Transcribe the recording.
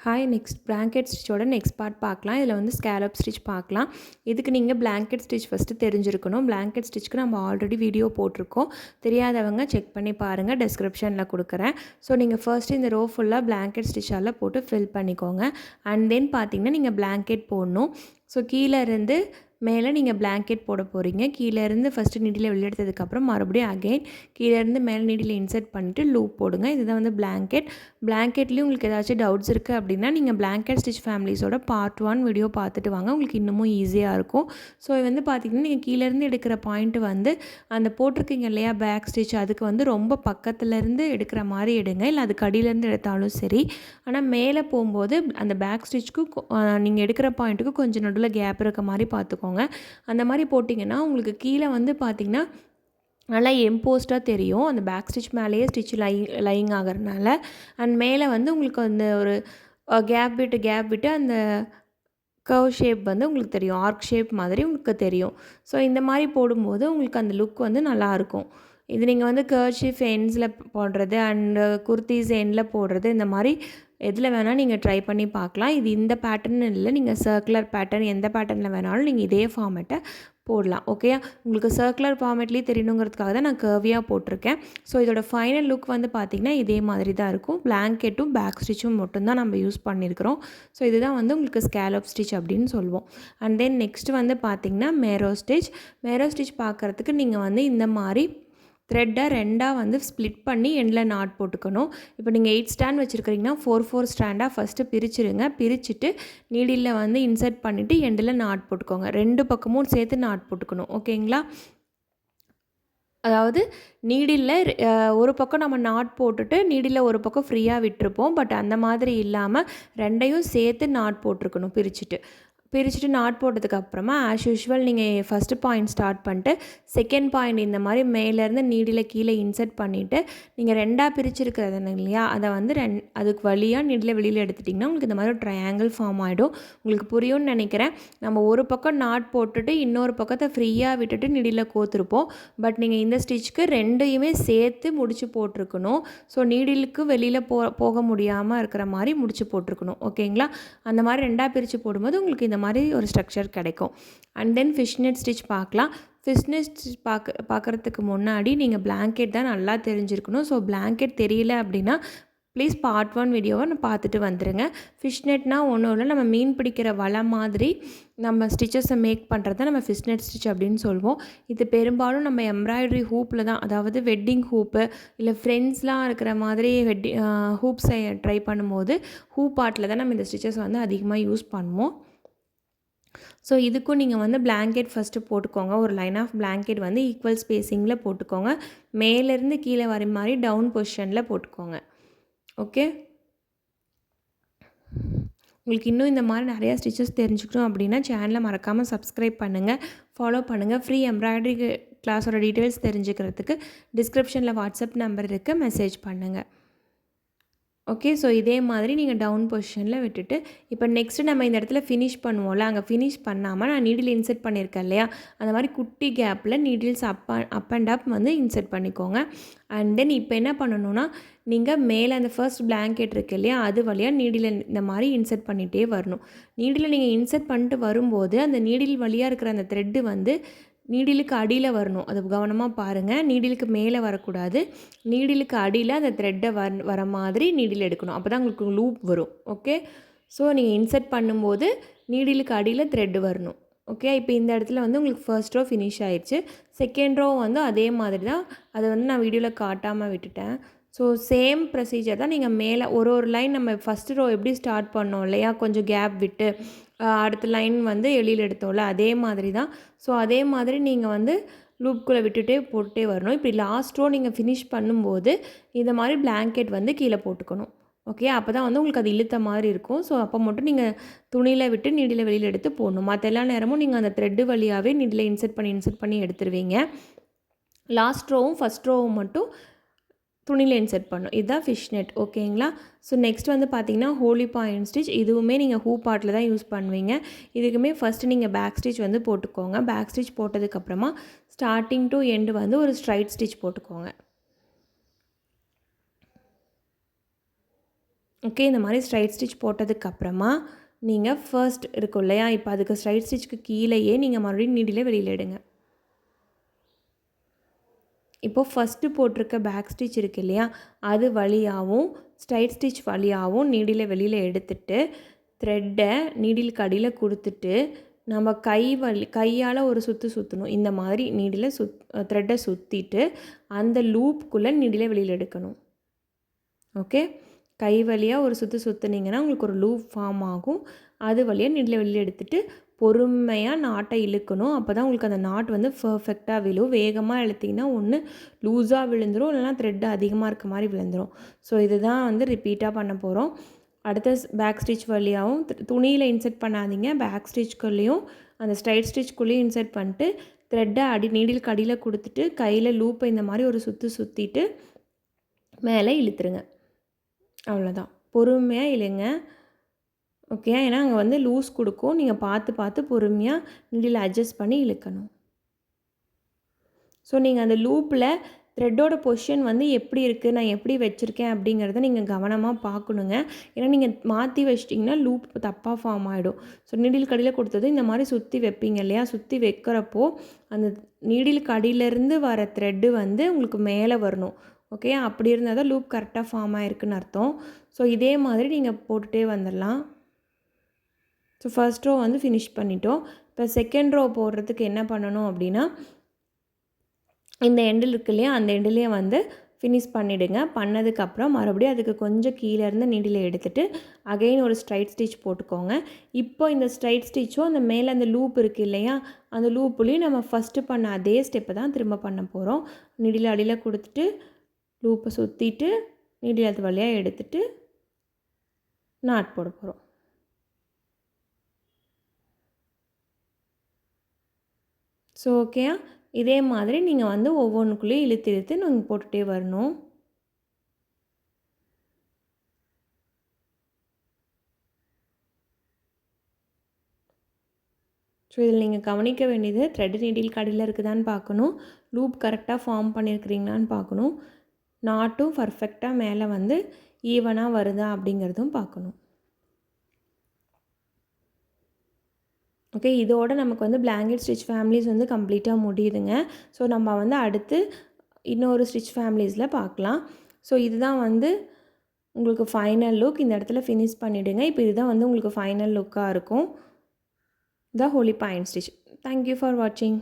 Hi, next blanket ஸ்டிச்சோட next part பார்க்கலாம். இதில் வந்து ஸ்கேலப் ஸ்டிச் பார்க்கலாம். இதுக்கு நீங்கள் பிளாங்கெட் ஸ்டிச் ஃபஸ்ட்டு தெரிஞ்சிருக்கணும். பிளாங்கெட் ஸ்டிச்சுக்கு நம்ம ஆல்ரெடி வீடியோ போட்டிருக்கோம். தெரியாதவங்க செக் பண்ணி பாருங்கள், டிஸ்கிரிப்ஷனில் கொடுக்குறேன். ஸோ நீங்கள் ஃபர்ஸ்ட்டு இந்த ரோ ஃபுல்லாக பிளாங்கெட் ஸ்டிச்சால் போட்டு ஃபில் பண்ணிக்கோங்க. அண்ட் தென் பார்த்தீங்கன்னா நீங்கள் பிளாங்கெட் போடணும். ஸோ கீழே இருந்து மேலே நீங்கள் பிளாங்கெட் போட போகிறீங்க. கீழேருந்து ஃபஸ்ட்டு நீடியில் வெளியெடுத்ததுக்கப்புறம் மறுபடியும் அகைன் கீழேருந்து மேலே நீடியில் இன்சர்ட் பண்ணிவிட்டு லூப் போடுங்க. இதுதான் வந்து பிளாங்கெட்லேயும் உங்களுக்கு ஏதாச்சும் டவுட்ஸ் இருக்குது அப்படின்னா நீங்கள் பிளாங்கெட் ஸ்டிச் ஃபேமிலிஸோட பார்ட் 1 வீடியோ பார்த்துட்டு வாங்க, உங்களுக்கு இன்னமும் ஈஸியாக இருக்கும். ஸோ இது வந்து பார்த்திங்கன்னா நீங்கள் கீழேருந்து எடுக்கிற பாயிண்ட்டு வந்து அந்த போட்டிருக்கீங்க இல்லையா பேக் ஸ்டிச், அதுக்கு வந்து ரொம்ப பக்கத்துலேருந்து எடுக்கிற மாதிரி எடுங்க, இல்லை அதுக்கு அடியிலேருந்து எடுத்தாலும் சரி. ஆனால் மேலே போகும்போது அந்த பேக் ஸ்டிச்சுக்கு நீங்கள் எடுக்கிற பாயிண்ட்டுக்கு கொஞ்சம் நடுவில் கேப் இருக்க மாதிரி பார்த்துக்கோங்க. அந்த மாதிரி போட்டிங்கன்னா உங்களுக்கு கீழே வந்து பார்த்திங்கன்னா நல்லா எம்போஸ்டாக தெரியும். அந்த பேக் ஸ்டிச் மேலேயே ஸ்டிச் லையிங் ஆகிறதுனால. அண்ட் மேலே வந்து உங்களுக்கு அந்த ஒரு கேப் விட்டு அந்த கர்வ் ஷேப் வந்து உங்களுக்கு தெரியும், ஆர்க் ஷேப் மாதிரி உங்களுக்கு தெரியும். ஸோ இந்த மாதிரி போடும்போது உங்களுக்கு அந்த லுக் வந்து நல்லாயிருக்கும். இது நீங்கள் வந்து கர்ச்சீஃப் எண்ட்ஸில் போடுறது அண்டு குர்த்திஸ் எண்டில் போடுறது, இந்த மாதிரி எதில் வேணால் நீங்கள் ட்ரை பண்ணி பார்க்கலாம். இது இந்த பேட்டர்ன் இல்லை, நீங்கள் சர்க்குலர் பேட்டர்ன் எந்த பேட்டர்னில் வேணாலும் நீங்கள் இதே ஃபார்மேட்டை போடலாம். ஓகே, உங்களுக்கு சர்க்குலர் ஃபார்மேட்லேயே தெரியணுங்கிறதுக்காக தான் நான் கர்வியாக போட்டிருக்கேன். ஸோ இதோட ஃபைனல் லுக் வந்து பார்த்திங்கன்னா இதே மாதிரி தான் இருக்கும். பிளாங்கெட்டும் பேக் ஸ்டிச்சும் மட்டும்தான் நம்ம யூஸ் பண்ணியிருக்கிறோம். ஸோ இதுதான் வந்து உங்களுக்கு ஸ்கேலப் ஸ்டிச் அப்படின்னு சொல்லுவோம். அண்ட் தென் நெக்ஸ்ட் வந்து பார்த்திங்கன்னா மேரோ ஸ்டிச் பார்க்குறதுக்கு நீங்கள் வந்து இந்த மாதிரி த்ரெட்டை 2ஆக வந்து ஸ்ப்ளிட் பண்ணி எண்டில் நாட் போட்டுக்கணும். இப்போ நீங்கள் 8 ஸ்டாண்ட் வச்சுருக்கிறீங்கன்னா 4 ஸ்டாண்டாக ஃபஸ்ட்டு பிரிச்சுருங்க. பிரிச்சுட்டு நீடிலில் வந்து இன்சர்ட் பண்ணிவிட்டு எண்டில் நாட் போட்டுக்கோங்க. 2 பக்கமும் சேர்த்து நாட் போட்டுக்கணும். ஓகேங்களா? அதாவது நீடிலில் ஒரு பக்கம் நம்ம நாட் போட்டுட்டு நீடிலில் ஒரு பக்கம் ஃப்ரீயாக விட்டுருப்போம். பட் அந்த மாதிரி இல்லாமல் 2ஐயும் சேர்த்து நாட் போட்டிருக்கணும் பிரிச்சுட்டு நாட் போட்டதுக்கப்புறமா ஆஸ் யூஷுவல் நீங்கள் ஃபஸ்ட்டு பாயிண்ட் ஸ்டார்ட் பண்ணிட்டு செகண்ட் பாயிண்ட் இந்த மாதிரி மேலேருந்து நீடில் கீழே இன்சர்ட் பண்ணிவிட்டு நீங்கள் 2ஆக பிரிச்சுருக்கிறது இல்லையா, அதை வந்து அதுக்கு வழியாக நீடில் வெளியில் எடுத்துட்டிங்கன்னா உங்களுக்கு இந்த மாதிரி ஒரு ட்ரையாங்கிள் ஃபார்ம் ஆகிடும். உங்களுக்கு புரியும்னு நினைக்கிறேன். நம்ம ஒரு பக்கம் நாட் போட்டுட்டு இன்னொரு பக்கத்தை ஃப்ரீயாக விட்டுட்டு நீடில் கோத்துருப்போம். பட் நீங்கள் இந்த ஸ்டிச்சுக்கு 2ஐயுமே சேர்த்து முடிச்சு போட்டிருக்கணும். ஸோ நீடிலுக்கு வெளியில் போக முடியாமல் இருக்கிற மாதிரி முடிச்சு போட்டிருக்கணும். ஓகேங்களா? அந்த மாதிரி 2ஆக பிரித்து போடும்போது உங்களுக்கு இந்த மாதிரி ஒரு ஸ்ட்ரக்சர் கிடைக்கும். அண்ட் தென் ஃபிஷ்நெட் ஸ்டிச் பார்க்கலாம். ஃபிஷ்நெட் ஸ்டிச் பார்க்குறதுக்கு முன்னாடி நீங்கள் பிளாங்கெட் தான் நல்லா தெரிஞ்சிருக்கணும். ஸோ பிளாங்கெட் தெரியல அப்படின்னா ப்ளீஸ் பார்ட் 1 வீடியோவை நான் பார்த்துட்டு வந்துடுங்க. ஃபிஷ்நெட்னால் ஒன்றும் இல்லை, நம்ம மீன் பிடிக்கிற வலை மாதிரி நம்ம ஸ்டிச்சஸை மேக் பண்ணுறது நம்ம ஃபிஷ்நெட் ஸ்டிச் அப்படின்னு சொல்லுவோம். இது பெரும்பாலும் நம்ம எம்ப்ராய்டரி ஹூப்பில் தான், அதாவது வெட்டிங் ஹூப்பு இல்லை ஃப்ரெண்ட்ஸ்லாம் இருக்கிற மாதிரி ஹூப்ஸை ட்ரை பண்ணும்போது ஹூப் ஆர்ட்டில் தான் நம்ம இந்த ஸ்டிச்சஸ் வந்து அதிகமாக யூஸ் பண்ணுவோம். ஸோ இதுக்கும் நீங்கள் வந்து பிளாங்கெட் ஃபஸ்ட்டு போட்டுக்கோங்க. ஒரு லைன் ஆஃப் பிளாங்கெட் வந்து ஈக்குவல் ஸ்பேஸிங்கில் போட்டுக்கோங்க. மேலேருந்து கீழே வர மாதிரி டவுன் பொசிஷனில் போட்டுக்கோங்க. ஓகே, உங்களுக்கு இன்னும் இந்த மாதிரி நிறையா ஸ்டிச்சஸ் தெரிஞ்சுக்கணும் அப்படின்னா சேனலை மறக்காமல் சப்ஸ்கிரைப் பண்ணுங்கள், ஃபாலோ பண்ணுங்கள். ஃப்ரீ எம்ப்ராய்டரி கிளாஸோட டீட்டெயில்ஸ் தெரிஞ்சுக்கிறதுக்கு டிஸ்கிரிப்ஷனில் வாட்ஸ்அப் நம்பர் இருக்குது, மெசேஜ் பண்ணுங்கள். ஓகே, ஸோ இதே மாதிரி நீங்கள் டவுன் பொசிஷனில் விட்டுட்டு இப்போ நெக்ஸ்ட்டு நம்ம இந்த இடத்துல ஃபினிஷ் பண்ணுவோம்ல, அங்கே ஃபினிஷ் பண்ணாமல் நான் நீடில் இன்சர்ட் பண்ணியிருக்கேன் இல்லையா, அந்த மாதிரி குட்டி கேப்பில் நீடில்ஸ் அப் அண்ட் அப் வந்து இன்சர்ட் பண்ணிக்கோங்க. அண்ட் தென் இப்போ என்ன பண்ணணுன்னா நீங்கள் மேலே அந்த ஃபர்ஸ்ட் பிளாங்கெட் இருக்குது இல்லையா, அது வழியாக நீடில் இந்த மாதிரி இன்சர்ட் பண்ணிகிட்டே வரணும். நீடில் நீங்கள் இன்சர்ட் பண்ணிட்டு வரும்போது அந்த நீடில் வழியாக இருக்கிற அந்த த்ரெட்டு வந்து நீடிலுக்கு அடியில் வரணும். அது கவனமாக பாருங்கள், நீடிலுக்கு மேலே வரக்கூடாது. நீடிலுக்கு அடியில் அந்த த்ரெட்டை வர மாதிரி நீடில் எடுக்கணும். அப்போ தான் உங்களுக்கு லூப் வரும். ஓகே, ஸோ நீங்கள் இன்சர்ட் பண்ணும்போது நீடிலுக்கு அடியில் த்ரெட்டு வரணும். ஓகே, இப்போ இந்த இடத்துல வந்து உங்களுக்கு ஃபர்ஸ்ட் ரோ ஃபினிஷ் ஆயிடுச்சு. செகண்ட் ரோ வந்து அதே மாதிரி தான், அதை வந்து நான் வீடியோவில் காட்டாமல் விட்டுட்டேன். ஸோ சேம் ப்ரொசீஜர் தான். நீங்கள் மேலே ஒரு லைன் நம்ம ஃபஸ்ட்டு ரோ எப்படி ஸ்டார்ட் பண்ணோம் இல்லையா, கொஞ்சம் கேப் விட்டு அடுத்த லைன் வந்து எளியில் எடுத்தோம்ல, அதே மாதிரி தான். ஸோ அதே மாதிரி நீங்கள் வந்து லூப்குள்ளே விட்டுட்டே போட்டுட்டே வரணும். இப்படி லாஸ்ட் ரோ நீங்கள் ஃபினிஷ் பண்ணும்போது இந்த மாதிரி பிளாங்கெட் வந்து கீழே போட்டுக்கணும். ஓகே, அப்போ தான் வந்து உங்களுக்கு அது இழுத்த மாதிரி இருக்கும். ஸோ அப்போ மட்டும் நீங்கள் துணியில் விட்டு நீடில் வெளியில் எடுத்து போடணும். மற்ற எல்லா நேரமும் நீங்கள் அந்த த்ரெட்டு வழியாகவே நீடில் இன்சர்ட் பண்ணி எடுத்துருவீங்க. லாஸ்ட் ரோவும் ஃபஸ்ட் ரோவும் மட்டும் துணியில் இன்சர்ட் பண்ணும். இதுதான் ஃபிஷ்நெட். ஓகேங்களா? ஸோ நெக்ஸ்ட் வந்து பார்த்திங்கன்னா ஹோலி பாயிண்ட் ஸ்டிச். இதுவுமே நீங்கள் ஹூப் பார்ட்டில் தான் யூஸ் பண்ணுவீங்க. இதுக்குமே ஃபஸ்ட்டு நீங்கள் பேக் ஸ்டிச் வந்து போட்டுக்கோங்க. பேக் ஸ்டிச் போட்டதுக்கப்புறமா ஸ்டார்டிங் டு எண்டு வந்து ஒரு ஸ்ட்ரைட் ஸ்டிச் போட்டுக்கோங்க. ஓகே, இந்த மாதிரி ஸ்ட்ரைட் ஸ்டிச் போட்டதுக்கப்புறமா நீங்கள் ஃபர்ஸ்ட் இருக்கும் இல்லையா, இப்போ அதுக்கு ஸ்ட்ரைட் ஸ்டிச்சுக்கு கீழேயே நீங்கள் மறுபடியும் நீடிலே வெளியில் எடுங்க. இப்போது ஃபஸ்ட்டு போட்டிருக்க பேக் ஸ்டிச் இருக்குது இல்லையா, அது வழியாகவும் ஸ்ட்ரைட் ஸ்டிச் வழியாகவும் நீடிலே வெளியில் எடுத்துட்டு த்ரெட்டை நீடிலுக்கு அடியில் கொடுத்துட்டு நம்ம கையால் ஒரு சுற்றணும். இந்த மாதிரி நீடில் த்ரெட்டை சுற்றிட்டு அந்த லூப்புக்குள்ளே நீடிலே வெளியில் எடுக்கணும். ஓகே, கை வழியாக ஒரு சுற்றுனீங்கன்னா உங்களுக்கு ஒரு லூப் ஃபார்ம் ஆகும். அது வழியாக நீடில் வெளியில் எடுத்துகிட்டு பொறுமையாக நாட்டை இழுக்கணும். அப்போ தான் உங்களுக்கு அந்த நாட் வந்து பர்ஃபெக்டாக விழும். வேகமாக இழுத்திங்கன்னா ஒன்று லூஸாக விழுந்துடும், இல்லைனா த்ரெட்டு அதிகமாக இருக்க மாதிரி விழுந்துடும். ஸோ இதுதான் வந்து ரிப்பீட்டாக பண்ண போகிறோம். அடுத்த பேக் ஸ்டிச் வழியாகவும் துணியில் இன்சர்ட் பண்ணாதீங்க, பேக் ஸ்டிச்சுக்குள்ளேயும் அந்த ஸ்ட்ரைட் ஸ்டிச்சுக்குள்ளேயும் இன்சர்ட் பண்ணிட்டு த்ரெட்டை நீடிலுக்கு அடியில் கொடுத்துட்டு கையில் லூப்பை இந்த மாதிரி ஒரு சுற்றிட்டு மேலே இழுத்துருங்க. அவ்வளோதான், பொறுமையாக இழுங்க. ஓகே, ஏன்னா அங்கே வந்து லூஸ் கொடுக்கும். நீங்கள் பார்த்து பொறுமையாக நீடில் அட்ஜஸ்ட் பண்ணி இழுக்கணும். ஸோ நீங்கள் அந்த லூப்பில் த்ரெட்டோட பொசிஷன் வந்து எப்படி இருக்குது, நான் எப்படி வச்சுருக்கேன் அப்படிங்கிறத நீங்கள் கவனமாக பார்க்கணுங்க. ஏன்னா நீங்கள் மாற்றி வச்சிட்டிங்கன்னா லூப் தப்பாக ஃபார்ம் ஆகிடும். ஸோ நீடில் கடியில் கொடுத்தது இந்த மாதிரி சுற்றி வைப்பீங்க இல்லையா, சுற்றி வைக்கிறப்போ அந்த நீடில் கடியிலேருந்து வர த்ரெட்டு வந்து உங்களுக்கு மேலே வரணும். ஓகே, அப்படி இருந்தால் தான் லூப் கரெக்டாக ஃபார்ம் ஆகிருக்குன்னு அர்த்தம். ஸோ இதே மாதிரி நீங்கள் போட்டுகிட்டே வந்துடலாம். ஸோ ஃபர்ஸ்ட் ரோ வந்து ஃபினிஷ் பண்ணிட்டோம். இப்போ செகண்ட் ரோ போடுறதுக்கு என்ன பண்ணணும் அப்படின்னா, இந்த எண்டில் இருக்கு இல்லையா, அந்த எண்டுலேயே வந்து ஃபினிஷ் பண்ணிவிடுங்க. பண்ணதுக்கப்புறம் மறுபடியும் அதுக்கு கொஞ்சம் கீழேருந்து நீடில் எடுத்துகிட்டு அகெயின் ஒரு ஸ்ட்ரைட் ஸ்டிச் போட்டுக்கோங்க. இப்போ இந்த ஸ்ட்ரைட் ஸ்டிச்சும் அந்த மேலே அந்த லூப் இருக்குது இல்லையா, அந்த லூப்புலேயும் நம்ம ஃபஸ்ட்டு பண்ண அதே ஸ்டெப்பை தான் திரும்ப பண்ண போகிறோம். நீடில் அடியில் கொடுத்துட்டு லூப்பை சுற்றிட்டு நீடில் அது வழியாக எடுத்துகிட்டு நாட் போட போகிறோம். ஸோ ஓகேயா, இதே மாதிரி நீங்கள் வந்து ஒவ்வொன்றுக்குள்ளேயும் இழுத்து நீங்கள் போட்டுகிட்டே வரணும். ஸோ இதில் நீங்கள் கவனிக்க வேண்டியது த்ரெட் நீடில் கடியில் இருக்குதான்னு பார்க்கணும், லூப் கரெக்டாக ஃபார்ம் பண்ணியிருக்கிறீங்களான்னு பார்க்கணும், நாட்டும் பர்ஃபெக்டாக மேலே வந்து ஈவனாக வருதா அப்படிங்கிறதும் பார்க்கணும். ஓகே, இதோட நமக்கு வந்து பிளாங்கெட் ஸ்டிச் ஃபேமிலிஸ் வந்து கம்ப்ளீட்டாக முடியுதுங்க. ஸோ நம்ம வந்து அடுத்து இன்னொரு ஸ்டிச் ஃபேமிலிஸில் பார்க்கலாம். ஸோ இதுதான் வந்து உங்களுக்கு ஃபைனல் லுக். இந்த இடத்துல ஃபினிஷ் பண்ணிவிடுங்க. இப்போ இதுதான் வந்து உங்களுக்கு ஃபைனல் லுக்காக இருக்கும், the holy point stitch. Thank you for வாட்சிங்.